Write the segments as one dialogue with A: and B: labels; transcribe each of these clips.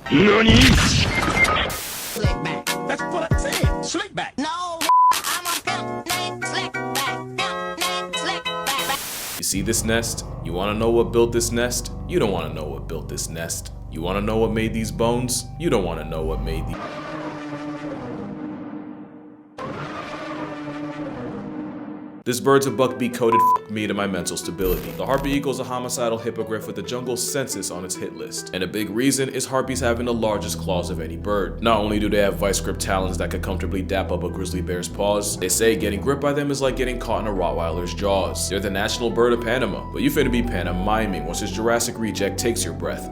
A: NANI?!
B: Slick back.
A: That's what I said. Slick back.
B: No, I'm a pimp named Slick back. Pimp named Slick back.
C: You see this nest? You want to know what built this nest? You don't want to know what built this nest. You want to know what made these bones? You don't want to know what made these. This bird's a buckbeak coated me to my mental stability. The harpy eagle is a homicidal hippogriff with the jungle census on its hit list. And a big reason is harpies having the largest claws of any bird. Not only do they have vice grip talons that could comfortably dap up a grizzly bear's paws, they say getting gripped by them is like getting caught in a Rottweiler's jaws. They're the national bird of Panama, but you finna be pantomiming once this Jurassic reject takes your breath.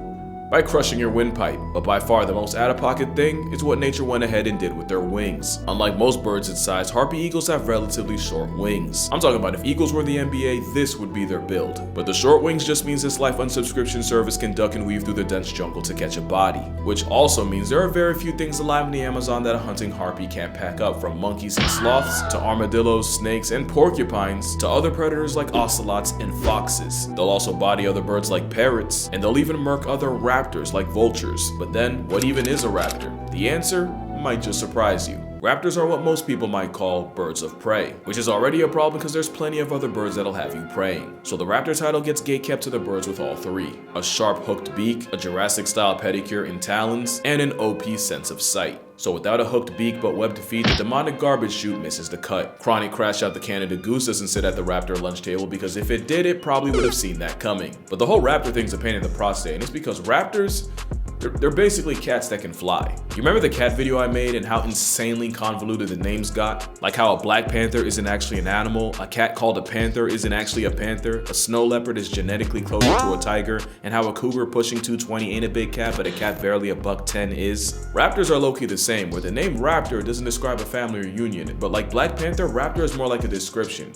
C: By crushing your windpipe, but by far the most out-of-pocket thing is what nature went ahead and did with their wings. Unlike most birds its size, harpy eagles have relatively short wings. I'm talking about if eagles were the NBA, this would be their build. But the short wings just means this life unsubscription service can duck and weave through the dense jungle to catch a body. Which also means there are very few things alive in the Amazon that a hunting harpy can't pack up, from monkeys and sloths, to armadillos, snakes, and porcupines, to other predators like ocelots and foxes. They'll also body other birds like parrots, and they'll even murk other raptors like vultures. But then, what even is a raptor? The answer might just surprise you. Raptors are what most people might call birds of prey, which is already a problem because there's plenty of other birds that'll have you preying. So the raptor title gets gatekept to the birds with all three: a sharp hooked beak, a Jurassic-style pedicure and talons, and an OP sense of sight. So without a hooked beak but webbed feet, the demonic garbage chute misses the cut. Chronic Crash Out the Canada Goose doesn't sit at the raptor lunch table because if it did, it probably would have seen that coming. But the whole raptor thing's a pain in the prostate, and it's because raptors, they're basically cats that can fly. You remember the cat video I made and how insanely convoluted the names got? Like how a black panther isn't actually an animal, a cat called a panther isn't actually a panther, a snow leopard is genetically closer to a tiger, and how a cougar pushing 220 ain't a big cat but a cat barely a $110 is. Raptors are low-key the same, where the name raptor doesn't describe a family reunion, but like Black Panther, raptor is more like a description.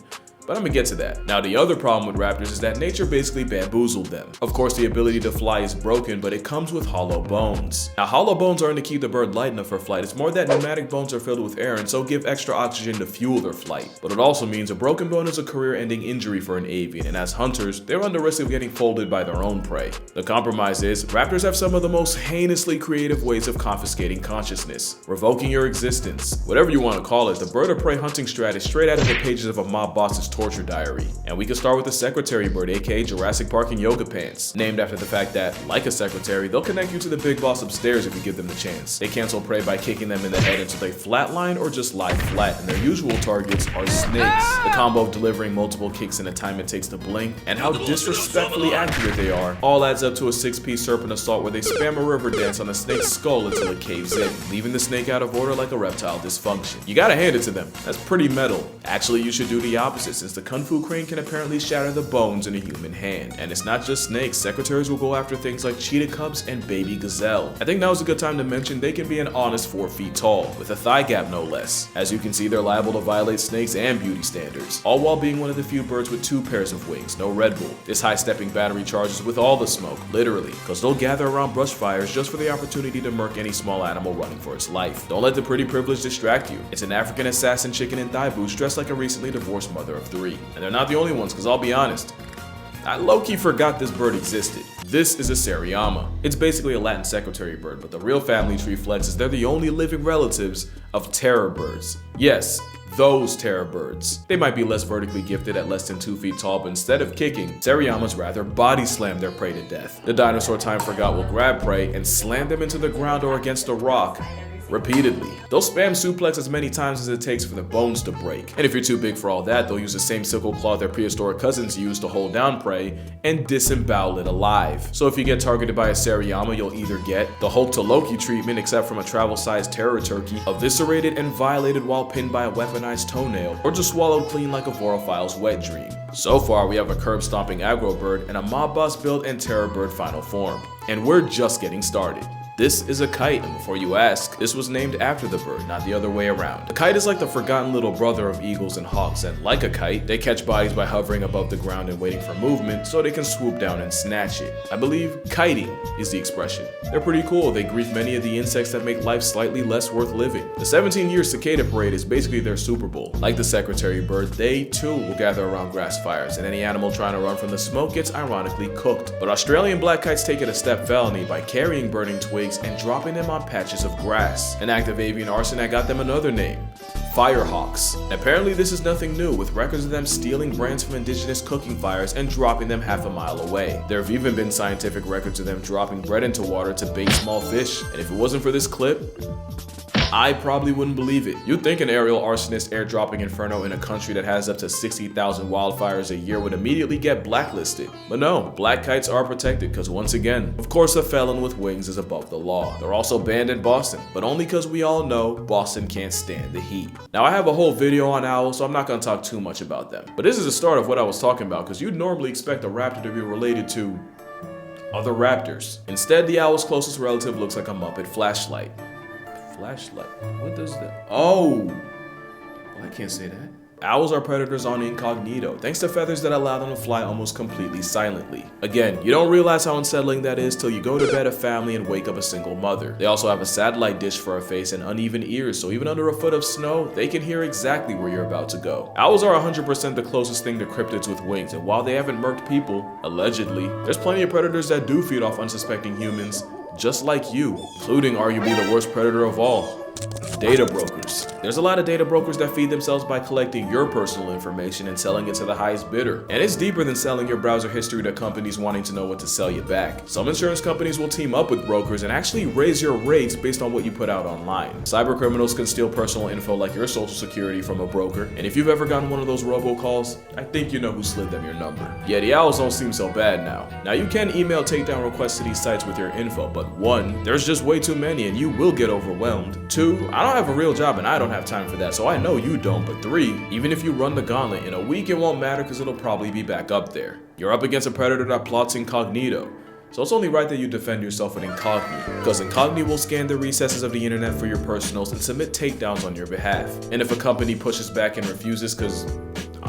C: But I'm gonna get to that. Now, the other problem with raptors is that nature basically bamboozled them. Of course, the ability to fly is broken, but it comes with hollow bones. Now, hollow bones aren't to keep the bird light enough for flight. It's more that pneumatic bones are filled with air and so give extra oxygen to fuel their flight. But it also means a broken bone is a career-ending injury for an avian, and as hunters, they run the risk of getting folded by their own prey. The compromise is, raptors have some of the most heinously creative ways of confiscating consciousness, revoking your existence. Whatever you want to call it, the bird of prey hunting strat is straight out of the pages of a mob boss's torture diary. And we can start with the secretary bird, aka Jurassic Park in yoga pants, named after the fact that, like a secretary, they'll connect you to the big boss upstairs if you give them the chance. They cancel prey by kicking them in the head until they flatline or just lie flat, and their usual targets are snakes. The combo of delivering multiple kicks in a time it takes to blink, and how disrespectfully accurate they are, all adds up to a 6-piece serpent assault where they spam a river dance on a snake's skull until it caves in, leaving the snake out of order like a reptile dysfunction. You gotta hand it to them, that's pretty metal. Actually, you should do the opposite, since the Kung Fu crane can apparently shatter the bones in a human hand. And it's not just snakes, secretaries will go after things like cheetah cubs and baby gazelle. I think now is a good time to mention they can be an honest 4 feet tall, with a thigh gap no less. As you can see, they're liable to violate snakes and beauty standards, all while being one of the few birds with 2 pairs of wings, no Red Bull. This high-stepping battery charges with all the smoke, literally, because they'll gather around brush fires just for the opportunity to murk any small animal running for its life. Don't let the pretty privilege distract you. It's an African assassin chicken in thigh boots dressed like a recently divorced mother of 3. And they're not the only ones, because I'll be honest, I low-key forgot this bird existed. This is a Seriama. It's basically a Latin secretary bird, but the real family tree flex is they're the only living relatives of terror birds. Yes, those terror birds. They might be less vertically gifted at less than 2 feet tall, but instead of kicking, Seriamas rather body slam their prey to death. The dinosaur time forgot will grab prey and slam them into the ground or against a rock repeatedly. They'll spam suplex as many times as it takes for the bones to break. And if you're too big for all that, they'll use the same sickle claw their prehistoric cousins used to hold down prey and disembowel it alive. So if you get targeted by a Seriama, you'll either get the Hulk to Loki treatment, except from a travel-sized terror turkey, eviscerated and violated while pinned by a weaponized toenail, or just swallowed clean like a vorophile's wet dream. So far, we have a curb-stomping aggro bird and a mob boss build and terror bird final form. And we're just getting started. This is a kite, and before you ask, this was named after the bird, not the other way around. The kite is like the forgotten little brother of eagles and hawks, and like a kite, they catch bodies by hovering above the ground and waiting for movement so they can swoop down and snatch it. I believe kiting is the expression. They're pretty cool. They grief many of the insects that make life slightly less worth living. The 17-year cicada parade is basically their Super Bowl. Like the secretary bird, they too will gather around grass fires, and any animal trying to run from the smoke gets ironically cooked. But Australian black kites take it a step felony by carrying burning twigs twigs and dropping them on patches of grass. An active avian arson that got them another name, Firehawks. Apparently this is nothing new, with records of them stealing brands from indigenous cooking fires and dropping them half a mile away. There have even been scientific records of them dropping bread into water to bait small fish, and if it wasn't for this clip, I probably wouldn't believe it. You'd think an aerial arsonist airdropping Inferno in a country that has up to 60,000 wildfires a year would immediately get blacklisted. But no, black kites are protected because once again, of course a felon with wings is above the law. They're also banned in Boston, but only because we all know Boston can't stand the heat. Now I have a whole video on owls, so I'm not going to talk too much about them. But this is the start of what I was talking about, because you'd normally expect a raptor to be related to other raptors. Instead, the owl's closest relative looks like a Muppet flashlight. Flashlight. What does that? Oh, I can't say that. Owls are predators on incognito, thanks to feathers that allow them to fly almost completely silently. Again, you don't realize how unsettling that is till you go to bed a family and wake up a single mother. They also have a satellite dish for a face and uneven ears, so even under a foot of snow, they can hear exactly where you're about to go. Owls are 100% the closest thing to cryptids with wings, and while they haven't murked people, allegedly, there's plenty of predators that do feed off unsuspecting humans, just like you, including arguably the worst predator of all, data brokers. There's a lot of data brokers that feed themselves by collecting your personal information and selling it to the highest bidder. And it's deeper than selling your browser history to companies wanting to know what to sell you back. Some insurance companies will team up with brokers and actually raise your rates based on what you put out online. Cyber criminals can steal personal info like your social security from a broker, and if you've ever gotten one of those robocalls, I think you know who slid them your number. Yeah, the owls don't seem so bad now. Now you can email takedown requests to these sites with your info, but 1, there's just way too many and you will get overwhelmed. 2, I don't have a real job and I don't have time for that, so I know you don't. But 3, even if you run the gauntlet, in a week it won't matter because it'll probably be back up there. You're up against a predator that plots incognito, so it's only right that you defend yourself with Incogni, because Incogni will scan the recesses of the internet for your personals and submit takedowns on your behalf. And if a company pushes back and refuses, because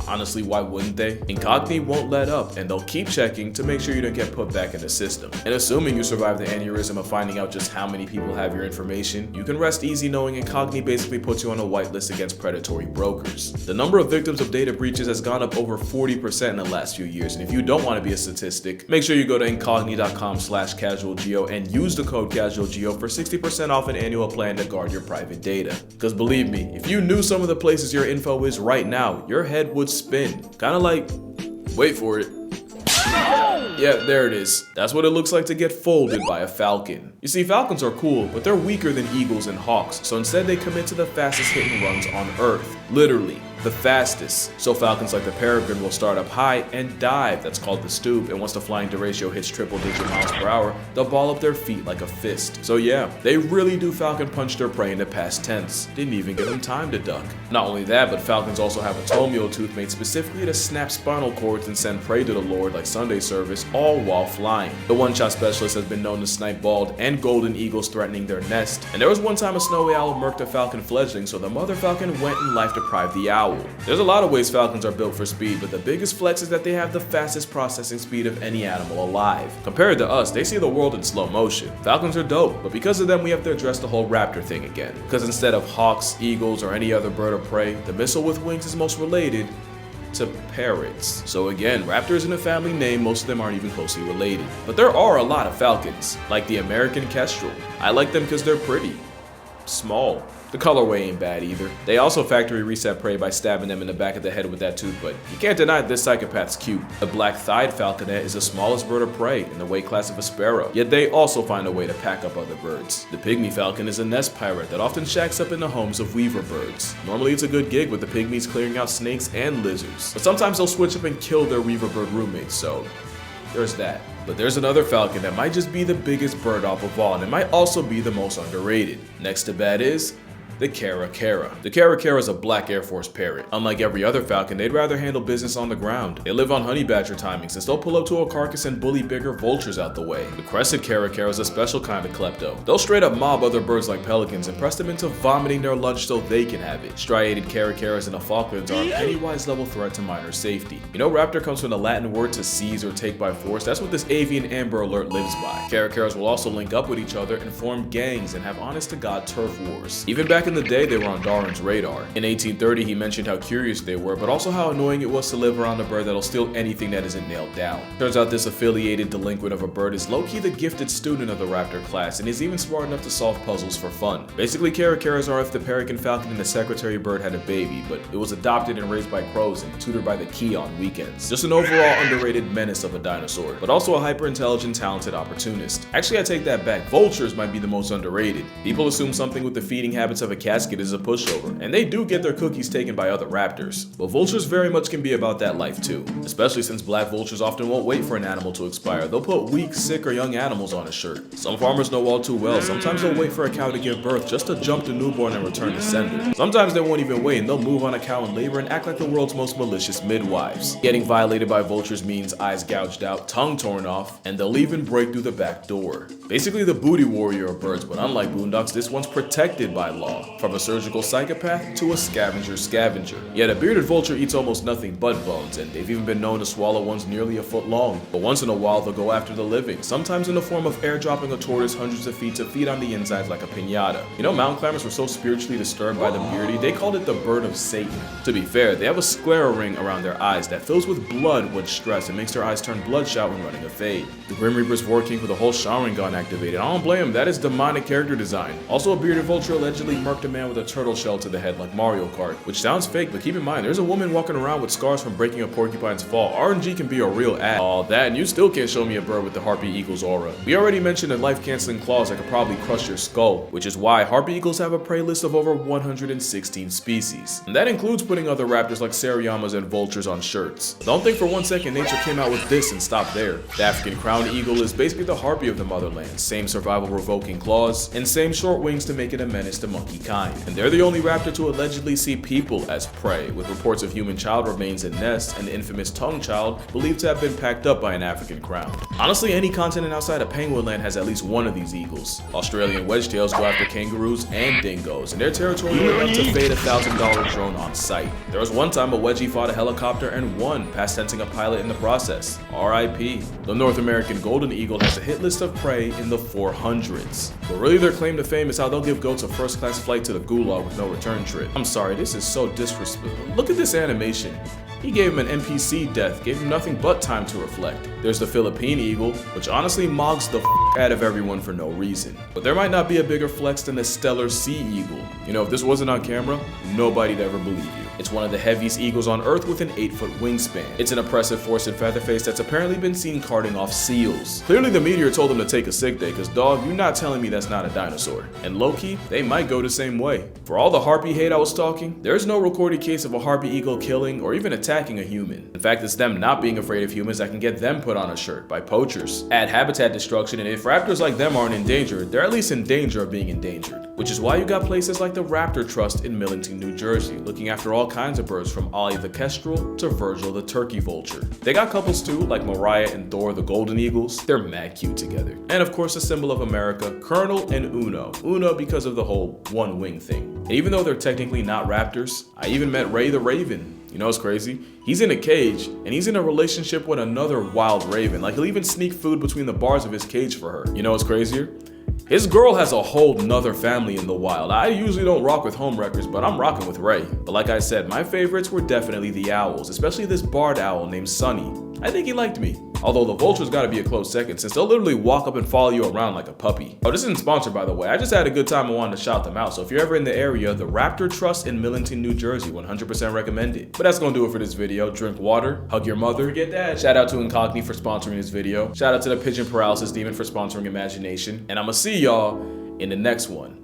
C: honestly, why wouldn't they? Incogni won't let up, and they'll keep checking to make sure you don't get put back in the system. And assuming you survive the aneurysm of finding out just how many people have your information, you can rest easy knowing Incogni basically puts you on a whitelist against predatory brokers. The number of victims of data breaches has gone up over 40% in the last few years, and if you don't want to be a statistic, make sure you go to incogni.com/casualgeo and use the code casualgeo for 60% off an annual plan to guard your private data. Because believe me, if you knew some of the places your info is right now, your head would spin. Kinda like, wait for it. Yeah, there it is. That's what it looks like to get folded by a falcon. You see, falcons are cool, but they're weaker than eagles and hawks, so instead they commit to the fastest hit and runs on Earth. Literally, the fastest. So falcons like the peregrine will start up high and dive, that's called the stoop, and once the flying derecho hits triple-digit miles per hour, they'll ball up their feet like a fist. So yeah, they really do falcon punch their prey in the past tense. Didn't even give them time to duck. Not only that, but falcons also have a toe mule tooth made specifically to snap spinal cords and send prey to the Lord like Sunday service, all while flying. The one-shot specialist has been known to snipe bald and golden eagles threatening their nest, and there was one time a snowy owl murked a falcon fledgling, so the mother falcon went and life-deprived the owl. There's a lot of ways falcons are built for speed, but the biggest flex is that they have the fastest processing speed of any animal alive. Compared to us, they see the world in slow motion. Falcons are dope, but because of them we have to address the whole raptor thing again. Because instead of hawks, eagles, or any other bird of prey, the missile with wings is most related to parrots. So again, raptor isn't a family name, most of them aren't even closely related. But there are a lot of falcons, like the American kestrel. I like them because they're pretty. Small. The colorway ain't bad either. They also factory reset prey by stabbing them in the back of the head with that tooth, but you can't deny this psychopath's cute. The black-thighed falconet is the smallest bird of prey in the weight class of a sparrow, yet they also find a way to pack up other birds. The pygmy falcon is a nest pirate that often shacks up in the homes of weaver birds. Normally it's a good gig with the pygmies clearing out snakes and lizards, but sometimes they'll switch up and kill their weaver bird roommates, so there's that. But there's another falcon that might just be the biggest bird off of all, and it might also be the most underrated. Next to bad is the caracara. The caracara is a black Air Force parrot. Unlike every other falcon, they'd rather handle business on the ground. They live on honey badger timing, since they'll pull up to a carcass and bully bigger vultures out the way. The crested caracara is a special kind of klepto. They'll straight up mob other birds like pelicans and press them into vomiting their lunch so they can have it. Striated caracaras in the Falklands are a Pennywise level threat to minor safety. You know, raptor comes from the Latin word to seize or take by force. That's what this avian Amber Alert lives by. Caracaras will also link up with each other and form gangs and have honest to God turf wars. Even back in in the day, they were on Darwin's radar. In 1830, he mentioned how curious they were, but also how annoying it was to live around a bird that'll steal anything that isn't nailed down. Turns out this affiliated delinquent of a bird is low-key the gifted student of the Raptor class, and is even smart enough to solve puzzles for fun. Basically, caracaras are if the peregrine falcon and the secretary bird had a baby, but it was adopted and raised by crows and tutored by the key on weekends. Just an overall underrated menace of a dinosaur, but also a hyper-intelligent, talented opportunist. Actually, I take that back. Vultures might be the most underrated. People assume something with the feeding habits of a casket is a pushover, and they do get their cookies taken by other raptors. But vultures very much can be about that life too, especially since black vultures often won't wait for an animal to expire. They'll put weak, sick, or young animals on a shirt. Some farmers know all too well. Sometimes they'll wait for a cow to give birth just to jump the newborn and return the sender. Sometimes they won't even wait and they'll move on a cow in labor and act like the world's most malicious midwives. Getting violated by vultures means eyes gouged out, tongue torn off, and they'll even break through the back door. Basically the booty warrior of birds, but unlike boondocks, this one's protected by law. From a surgical psychopath to a scavenger. Yet a bearded vulture eats almost nothing but bones, and they've even been known to swallow ones nearly a foot long. But once in a while they'll go after the living, sometimes in the form of airdropping a tortoise hundreds of feet to feed on the insides like a piñata. You know, mountain climbers were so spiritually disturbed by the beardy, they called it the bird of Satan. To be fair, they have a sclera ring around their eyes that fills with blood when stressed and makes their eyes turn bloodshot when running a fade. The Grim Reaper's working with a whole showering gun activated. I don't blame him, that is demonic character design. Also, a bearded vulture allegedly murked a man with a turtle shell to the head like Mario Kart, which sounds fake, but keep in mind, there's a woman walking around with scars from breaking a porcupine's fall. RNG can be a real ad. All that, and you still can't show me a bird with the harpy eagle's aura. We already mentioned that life-canceling claws that could probably crush your skull, which is why harpy eagles have a prey list of over 116 species. And that includes putting other raptors like seriamas and vultures on shirts. Don't think for one second nature came out with this and stopped there. The African crowned eagle is basically the harpy of the motherland. Same survival-revoking claws, and same short wings to make it a menace to monkey kind. And they're the only raptor to allegedly see people as prey, with reports of human child remains in nests and the infamous tongue child believed to have been packed up by an African crown. Honestly, any continent outside of Penguin Land has at least one of these eagles. Australian wedgetails go after kangaroos and dingoes, and their territory went up to fade a $1,000 drone on site. There was one time a wedgie fought a helicopter and won, past tensing a pilot in the process. RIP. The North American golden eagle has a hit list of prey in the 400s. But really their claim to fame is how they'll give goats a first-class flight to the gulag with no return trip. I'm sorry, this is so disrespectful. Look at this animation. He gave him an NPC death, gave him nothing but time to reflect. There's the Philippine eagle, which honestly mogs the out of everyone for no reason. But there might not be a bigger flex than the stellar sea eagle. You know, if this wasn't on camera, nobody'd ever believe you. It's one of the heaviest eagles on Earth with an 8-foot wingspan. It's an oppressive force in Featherface that's apparently been seen carting off seals. Clearly the meteor told him to take a sick day, cause dog, you're not telling me that's not a dinosaur. And low-key, they might go the same way. For all the harpy hate I was talking, there's no recorded case of a harpy eagle killing or even attacking a human. In fact, it's them not being afraid of humans that can get them put on a shirt by poachers. Add habitat destruction, and if raptors like them aren't endangered, they're at least in danger of being endangered. Which is why you got places like the Raptor Trust in Millington, New Jersey, looking after all kinds of birds from Ollie the kestrel to Virgil the turkey vulture. They got couples too, like Mariah and Thor the golden eagles. They're mad cute together. And of course, a symbol of America, Colonel and Uno. Uno because of the whole one wing thing. And even though they're technically not raptors, I even met Ray the Raven. You know what's crazy? He's in a cage, and he's in a relationship with another wild raven. Like, he'll even sneak food between the bars of his cage for her. You know what's crazier? His girl has a whole nother family in the wild. I usually don't rock with homewreckers, but I'm rocking with Ray. But like I said, my favorites were definitely the owls, especially this barred owl named Sunny. I think he liked me. Although the vultures gotta be a close second, since they'll literally walk up and follow you around like a puppy. Oh, this isn't sponsored, by the way. I just had a good time and wanted to shout them out. So if you're ever in the area, the Raptor Trust in Millington, New Jersey, 100% recommended. But that's gonna do it for this video. Drink water, hug your mother, forget that. Shout out to Incogni for sponsoring this video. Shout out to the Pigeon Paralysis Demon for sponsoring Imagination. And I'ma see y'all in the next one.